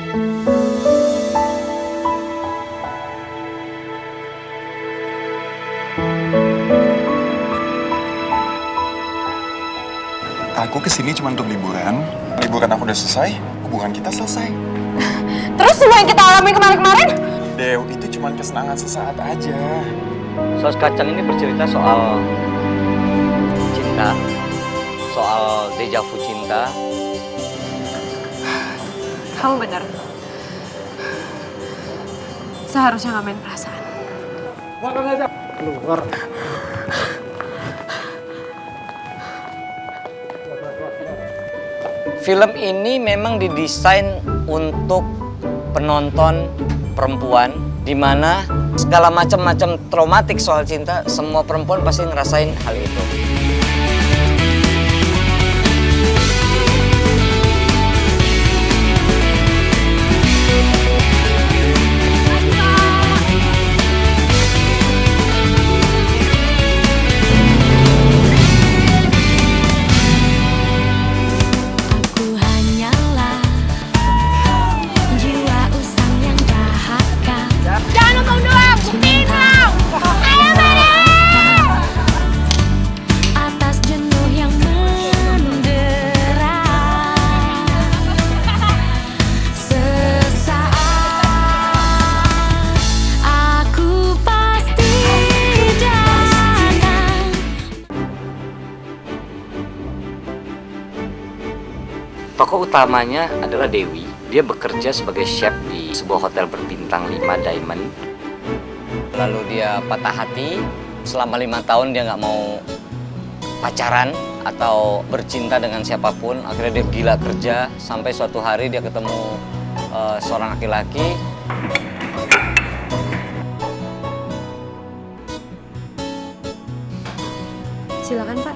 Aku kesini cuma untuk liburan. Liburan aku udah selesai, hubungan kita selesai. Terus semua yang kita alami kemarin-kemarin? Dew, itu cuma kesenangan sesaat aja. Saus kacang ini bercerita soal cinta, soal dejavu cinta. Kamu benar. Seharusnya nggak main perasaan. Keluar. Film ini memang didesain untuk penonton perempuan, di mana segala macam traumatik soal cinta, semua perempuan pasti ngerasain hal itu. Tokoh utamanya adalah Dewi. Dia bekerja sebagai chef di sebuah hotel berbintang 5 Diamond. Lalu dia patah hati. Selama 5 tahun dia nggak mau pacaran atau bercinta dengan siapapun. Akhirnya dia gila kerja. Sampai suatu hari dia ketemu seorang laki-laki. Silakan, Pak.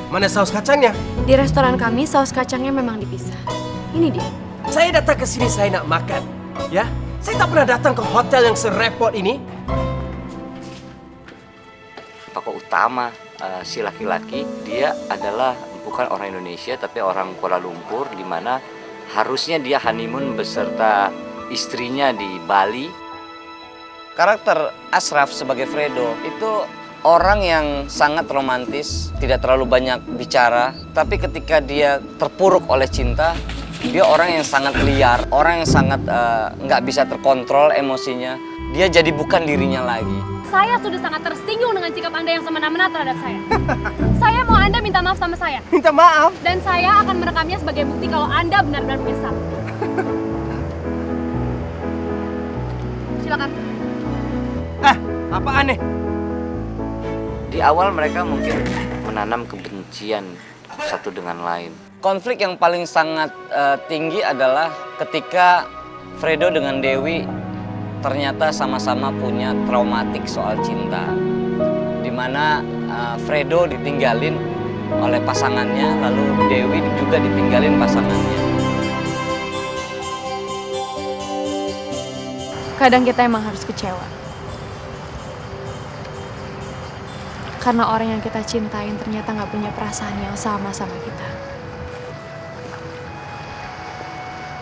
Mana saus kacangnya? Di restoran kami saus kacangnya memang dipisah. Ini dia. Saya datang ke sini saya nak makan, ya. Saya tak pernah datang ke hotel yang serepot ini. Tokoh utama si laki-laki, dia adalah bukan orang Indonesia tapi orang Kuala Lumpur, di mana harusnya dia honeymoon beserta istrinya di Bali. Karakter Ashraf sebagai Fredo itu orang yang sangat romantis, tidak terlalu banyak bicara, tapi ketika dia terpuruk oleh cinta, dia orang yang sangat liar, orang yang sangat nggak bisa terkontrol emosinya. Dia jadi bukan dirinya lagi. Saya sudah sangat tersinggung dengan sikap Anda yang semena-mena terhadap saya. Saya mau Anda minta maaf sama saya. Minta maaf? Dan saya akan merekamnya sebagai bukti kalau Anda benar-benar menyesal. Silakan. Apa aneh? Di awal mereka mungkin menanam kebencian satu dengan lain. Konflik yang paling sangat tinggi adalah ketika Fredo dengan Dewi ternyata sama-sama punya traumatik soal cinta. Di mana Fredo ditinggalin oleh pasangannya, lalu Dewi juga ditinggalin pasangannya. Kadang kita emang harus kecewa. Karena orang yang kita cintain ternyata nggak punya perasaan yang sama kita.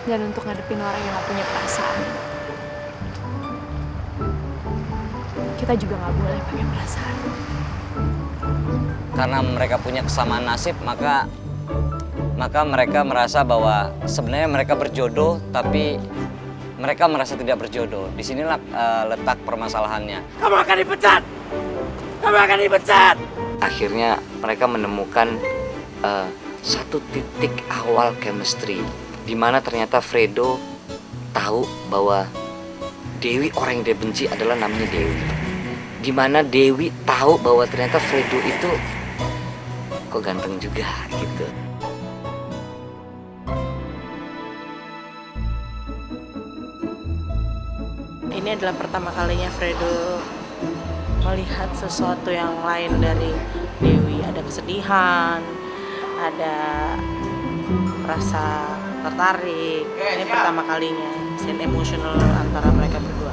Dan untuk ngadepin orang yang nggak punya perasaan, kita juga nggak boleh pakai perasaan. Karena mereka punya kesamaan nasib, maka mereka merasa bahwa sebenarnya mereka berjodoh, tapi mereka merasa tidak berjodoh. Disinilah letak permasalahannya. Kamu akan dipecat! Kamu akan dipecat! Akhirnya mereka menemukan satu titik awal chemistry, di mana ternyata Fredo tahu bahwa Dewi orang yang dia benci adalah namanya Dewi. Di mana Dewi tahu bahwa ternyata Fredo itu kok ganteng juga gitu. Ini adalah pertama kalinya Fredo melihat sesuatu yang lain dari Dewi. Ada kesedihan, ada rasa tertarik. Ini pertama kalinya scene emosional antara mereka berdua.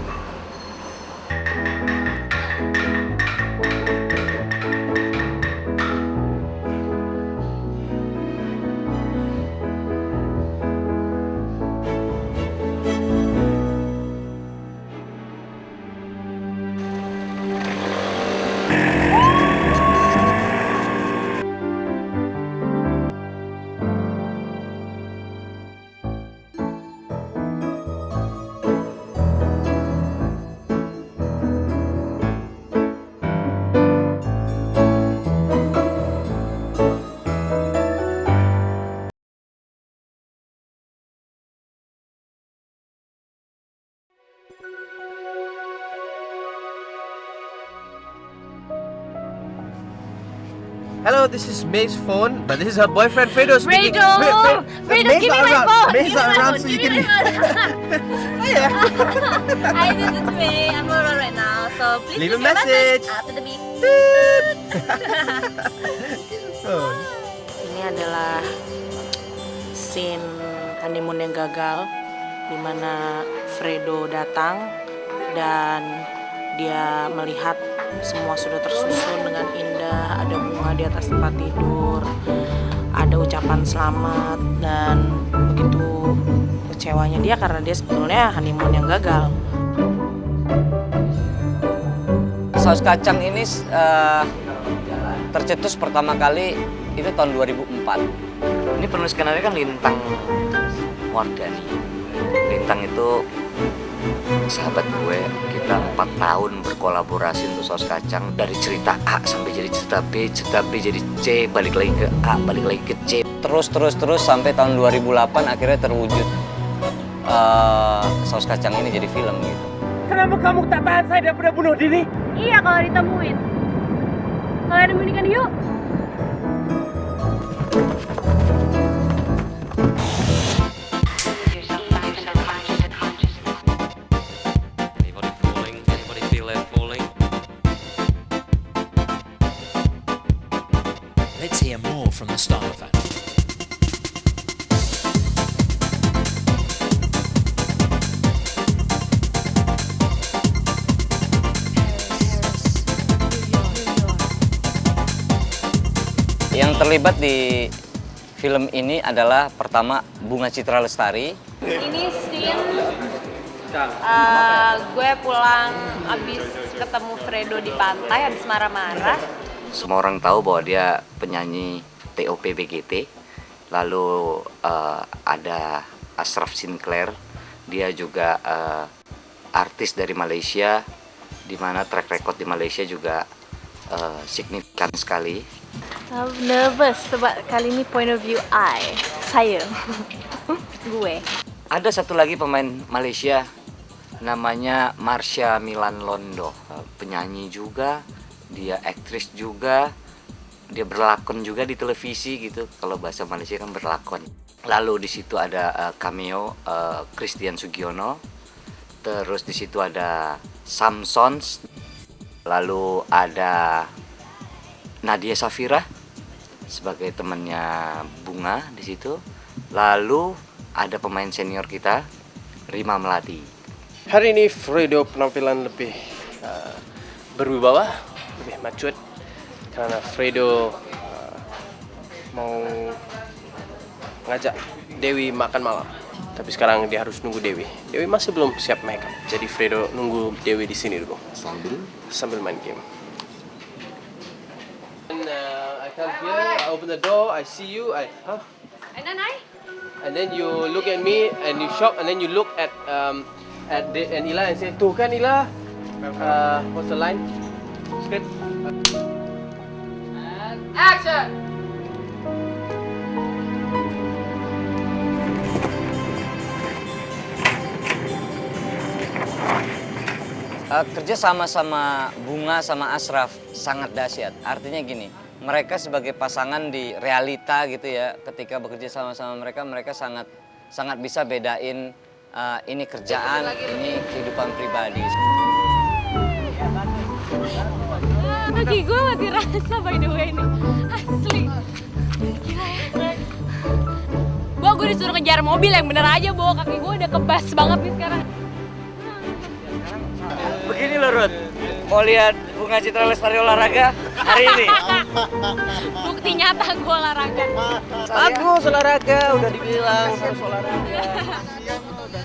Hello, this is May's phone, but this is her boyfriend Fredo speaking. Fredo! Fredo, give me my phone! May's Give me my around, phone, so you give me my phone. Hi, this is May. I'm around right now, so please Leave a leave your message. after the beep. Ini adalah scene honeymoon yang gagal, di mana Fredo datang dan dia melihat semua sudah tersusun dengan indah, ada bunga di atas tempat tidur, ada ucapan selamat, dan begitu kecewanya dia karena dia sebetulnya honeymoon yang gagal. Saus kacang ini tercetus pertama kali itu tahun 2004. Ini penulis skenario kan Lintang Wardani. Lintang itu sahabat gue, kita 4 tahun berkolaborasi untuk saus kacang, dari cerita A sampai jadi cerita B jadi C, balik lagi ke A, balik lagi ke C, terus sampai tahun 2008 akhirnya terwujud saus kacang ini jadi film gitu. Kenapa kamu tak tahan saya daripada bunuh diri? Iya, kalau ditemuin. Kalian nemuin yuk. Anybody feel that falling? Let's hear more from the Stylophone. Yang terlibat di film ini adalah pertama Bunga Citra Lestari. Ini scene gue pulang abis ketemu Fredo di pantai, abis marah-marah. Semua orang tahu bahwa dia penyanyi TOP BGT. Lalu ada Ashraf Sinclair, dia juga artis dari Malaysia, di mana track record di Malaysia juga signifikan sekali. I'm nervous sebab kali ini point of view saya, gue. Ada satu lagi pemain Malaysia namanya Marsha Milan Londo, penyanyi juga, dia aktris juga, dia berlakon juga di televisi gitu. Kalau bahasa Malaysia kan berlakon. Lalu di situ ada cameo Christian Sugiono, terus di situ ada Samsons, lalu ada Nadia Safira sebagai temannya Bunga di situ. Lalu ada pemain senior kita, Rima Melati. Hari ini Fredo penampilan lebih berwibawa, lebih mature, karena Fredo mau ngajak Dewi makan malam. Tapi sekarang dia harus nunggu Dewi. Dewi masih belum siap make up, jadi Fredo nunggu Dewi di sini dulu sambil main game. And I come here, I open the door, I see you, And then you look at me and you shock, and then you look at Ila and say, tuh kan Ila, what's the line? Script. And action. Kerja sama Bunga sama Ashraf sangat dahsyat. Artinya gini, mereka sebagai pasangan di realita gitu ya, ketika bekerja sama-sama mereka sangat bisa bedain ini kerjaan, ini kehidupan pribadi. kaki gue mati rasa by the way ini. Asli. Gila ya. Gue disuruh ngejar mobil yang bener aja, bawa kaki gue udah kebas banget nih sekarang. Begini loh Ruth, mau lihat Bunga Citra Lestari olahraga hari ini. Bukti nyata gue olahraga. Bagus olahraga, udah dibilang harus olahraga.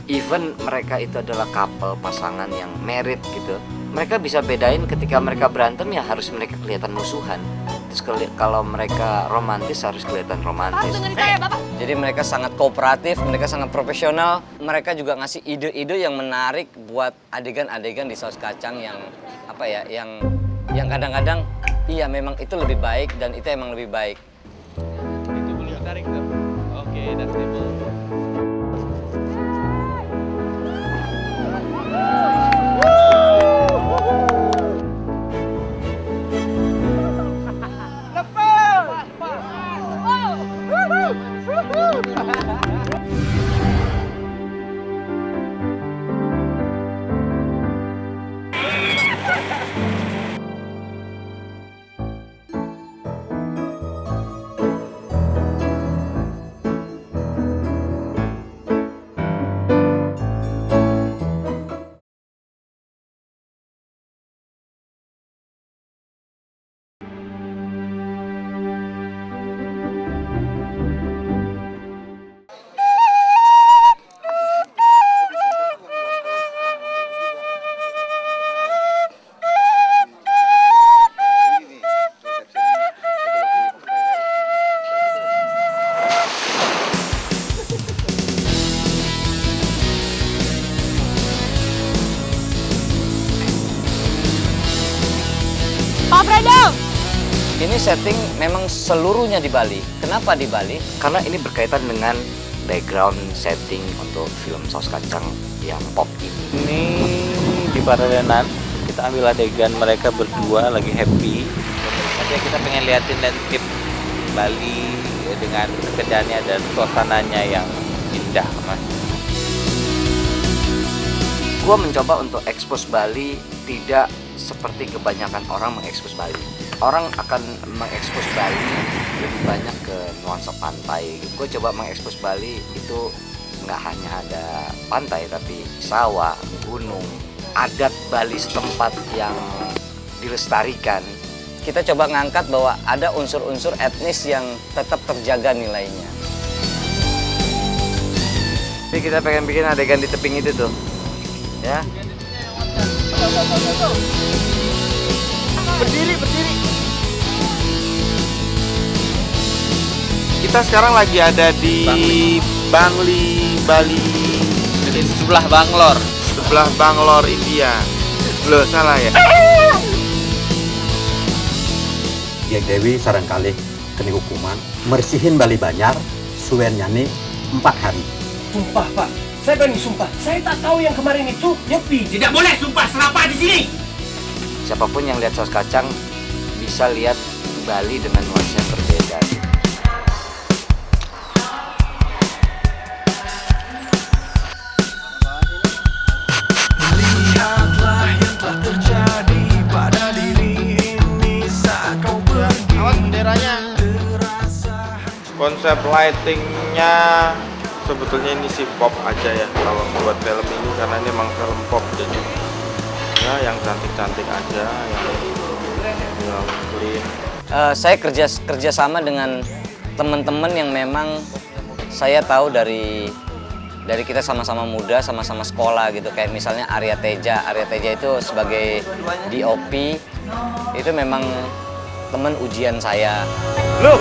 Even mereka itu adalah couple, pasangan yang married gitu, mereka bisa bedain ketika mereka berantem ya harus mereka kelihatan musuhan. Terus kalau mereka romantis harus kelihatan romantis. Jadi mereka sangat kooperatif, mereka sangat profesional. Mereka juga ngasih ide-ide yang menarik buat adegan-adegan di saus kacang yang apa ya, yang kadang-kadang iya memang itu lebih baik dan itu emang lebih baik. Itu boleh tarik tuh. Oke, that's table. Lepas! Fredo? Ini setting memang seluruhnya di Bali. Kenapa di Bali? Karena ini berkaitan dengan background setting untuk film Saus Kacang yang pop ini. Ini di Paradenan, kita ambil adegan mereka berdua lagi happy. Nanti kita pengen liatin landscape Bali dengan pekerjaannya dan suasananya yang indah, Mas. Gua mencoba untuk ekspos Bali tidak seperti kebanyakan orang mengekspos Bali. Orang akan mengekspos Bali lebih banyak ke nuansa pantai. Gue coba mengekspos Bali itu nggak hanya ada pantai, tapi sawah, gunung, adat Bali setempat yang dilestarikan. Kita coba ngangkat bahwa ada unsur-unsur etnis yang tetap terjaga nilainya. Jadi kita pengen bikin adegan di tebing itu tuh, ya. Berdiri. Kita sekarang lagi ada di Bangli, Bali. Di sebelah Banglor. Sebelah Banglor, India. Loh, salah ya? Diak Dewi sarangkali kena hukuman mersihin Bali Banyar suwen nyani 4 hari. Sumpah, Pak. Saya berani sumpah. Saya tak tahu yang kemarin itu nyepi. Tidak boleh sumpah serapah di sini. Siapapun yang lihat Saus Kacang bisa lihat Bali dengan nuansa yang berbeda. Lihatlah yang telah terjadi pada diri ini saat kau pergi. Awas benderanya. Konsep lightingnya sebetulnya ini sih pop aja ya kalau buat film ini, karena ini emang film pop, jadi ya yang cantik-cantik aja, yang clean. Saya kerja sama dengan teman-teman yang memang saya tahu dari kita sama-sama muda, sama-sama sekolah gitu. Kayak misalnya Arya Teja itu sebagai DOP itu memang teman ujian saya. Loh.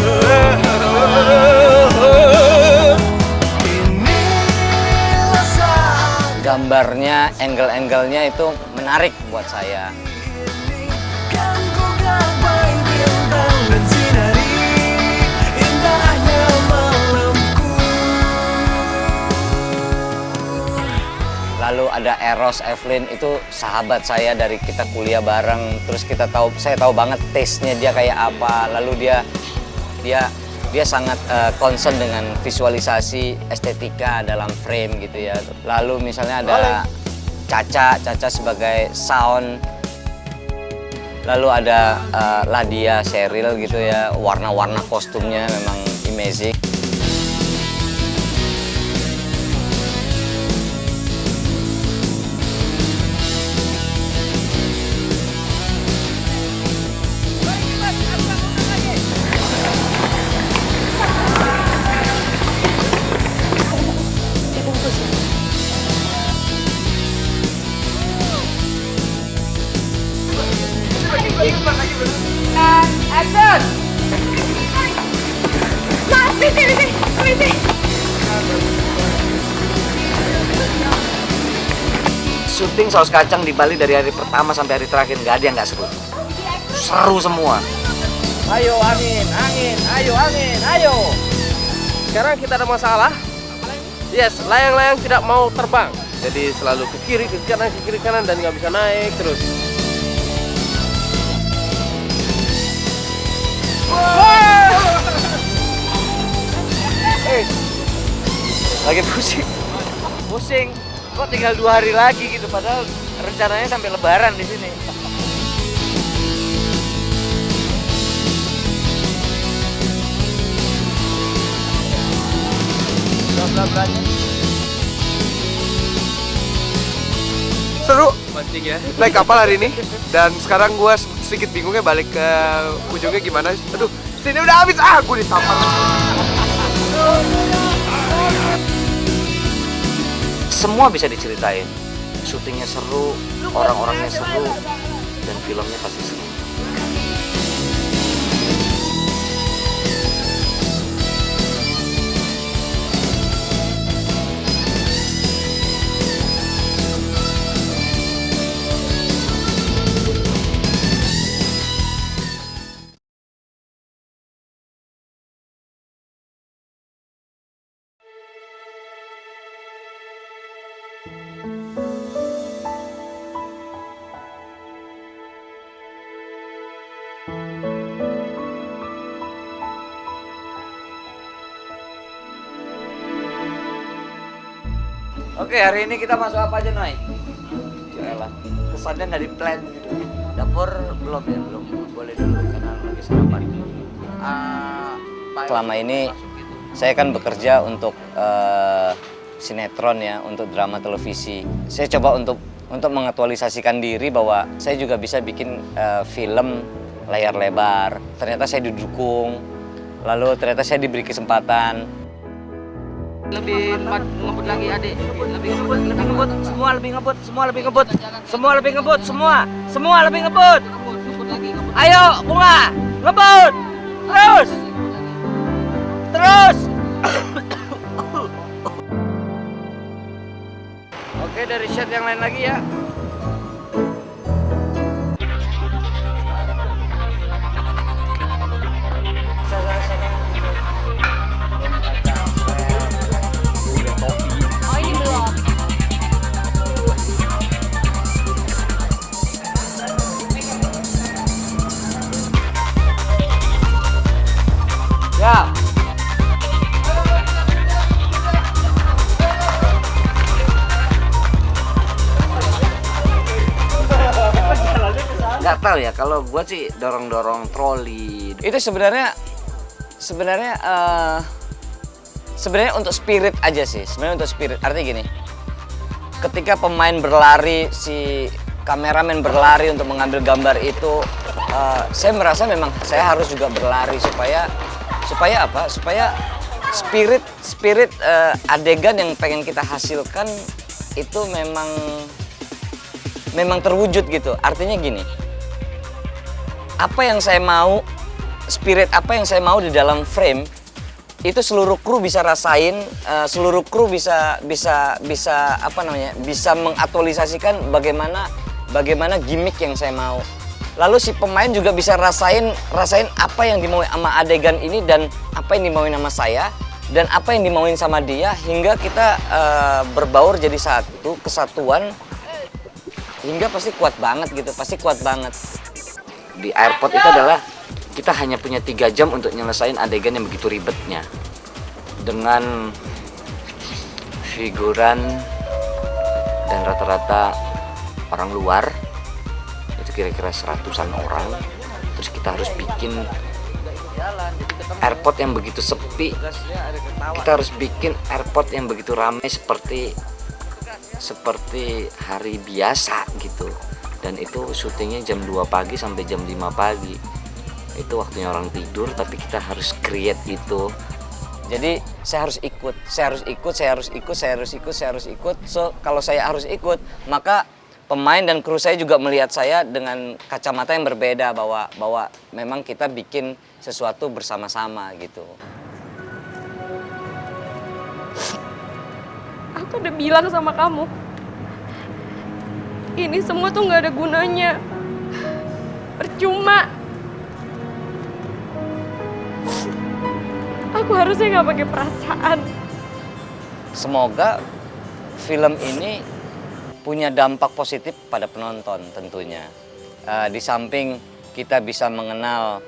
Gambarnya, angle-angle-nya itu menarik buat saya. Lalu ada Eros Evelyn, itu sahabat saya dari kita kuliah bareng. Terus saya tahu banget taste-nya dia kayak apa. Lalu dia sangat concern dengan visualisasi estetika dalam frame gitu ya. Lalu misalnya ada Caca sebagai sound. Lalu ada Ladia Sheryl gitu ya, warna-warna kostumnya memang amazing. Action! Mas, sini. Syuting Saus Kacang di Bali dari hari pertama sampai hari terakhir nggak ada yang nggak seru. Seru semua. Ayo angin, ayo. Sekarang kita ada masalah. Yes, layang-layang tidak mau terbang. Jadi selalu ke kiri kanan dan nggak bisa naik terus. Lagi pusing. Kok tinggal 2 hari lagi gitu, padahal rencananya sampai Lebaran di sini. Seru. Mancing ya. Naik kapal hari ini, dan sekarang gue sedikit bingungnya balik ke ujungnya gimana. Aduh, sini udah habis, gue ditampar. Semua bisa diceritain. Syutingnya seru, orang-orangnya seru, dan filmnya pasti seru. Oke, hari ini kita masuk apa aja, Noy? Yaelah, kesannya nggak di-plan gitu. Dapur belum ya? Belum. Boleh dulu karena lagi sarapan. Selama ini saya kan bekerja untuk sinetron ya, untuk drama televisi. Saya coba untuk mengaktualisasikan diri bahwa saya juga bisa bikin film layar lebar. Ternyata saya didukung, lalu ternyata saya diberi kesempatan. Lebih ngebut lagi adik, lebih ngebut, semua lebih ngebut, semua lebih ngebut, semua lebih ngebut, semua lebih ngebut. Ayo Bunga, ngebut, terus. Oke, dari shot yang lain lagi ya. Oh, ini belum. Ya. Nggak tahu ya, kalau gue sih dorong troli. Itu sebenarnya untuk spirit aja sih. Sebenarnya untuk spirit. Artinya gini, ketika pemain berlari, si kameramen berlari untuk mengambil gambar itu, saya merasa memang saya harus juga berlari supaya apa? Supaya spirit adegan yang pengen kita hasilkan itu memang terwujud gitu. Artinya gini, apa yang saya mau, spirit apa yang saya mau di dalam frame itu seluruh kru bisa rasain, seluruh kru bisa apa namanya, bisa mengaktualisasikan bagaimana gimmick yang saya mau. Lalu si pemain juga bisa rasain apa yang dimauin sama adegan ini dan apa yang dimauin sama saya dan apa yang dimauin sama dia, hingga kita berbaur jadi satu kesatuan, hingga pasti kuat banget gitu, pasti kuat banget. Di airport itu adalah kita hanya punya 3 jam untuk nyelesain adegan yang begitu ribetnya dengan figuran dan rata-rata orang luar, itu kira-kira 100-an orang. Terus kita harus bikin airport yang begitu sepi, kita harus bikin airport yang begitu ramai seperti hari biasa gitu. Dan itu syutingnya jam 2 pagi sampai jam 5 pagi. Itu waktunya orang tidur, tapi kita harus create itu. Jadi saya harus ikut. So kalau saya harus ikut, maka pemain dan kru saya juga melihat saya dengan kacamata yang berbeda, bahwa memang kita bikin sesuatu bersama-sama gitu. Aku udah bilang sama kamu, ini semua tuh nggak ada gunanya, percuma. Aku harusnya nggak pakai perasaan. Semoga film ini punya dampak positif pada penonton tentunya. Di samping kita bisa mengenal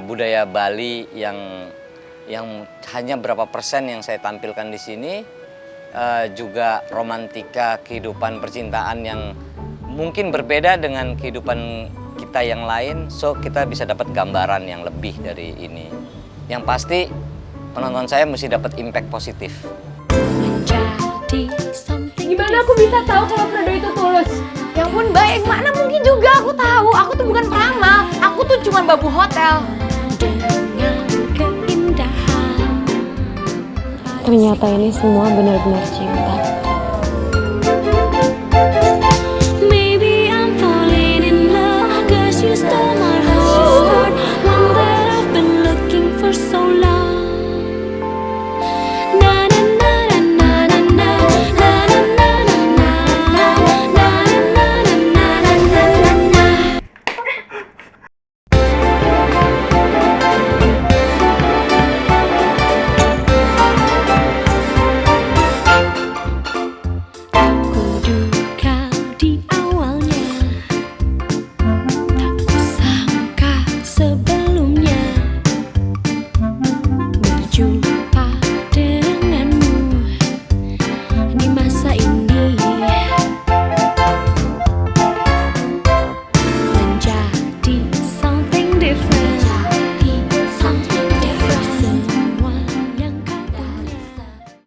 budaya Bali yang hanya berapa persen yang saya tampilkan di sini, juga romantika kehidupan percintaan yang mungkin berbeda dengan kehidupan kita yang lain. So kita bisa dapat gambaran yang lebih dari ini. Yang pasti penonton saya mesti dapat impact positif. Gimana aku bisa tahu kalau Fredo itu tulus? Ya ampun Mbak, yang mana mungkin juga aku tahu. Aku tuh bukan peramal, aku tuh cuma babu hotel. Ternyata ini semua benar-benar cinta.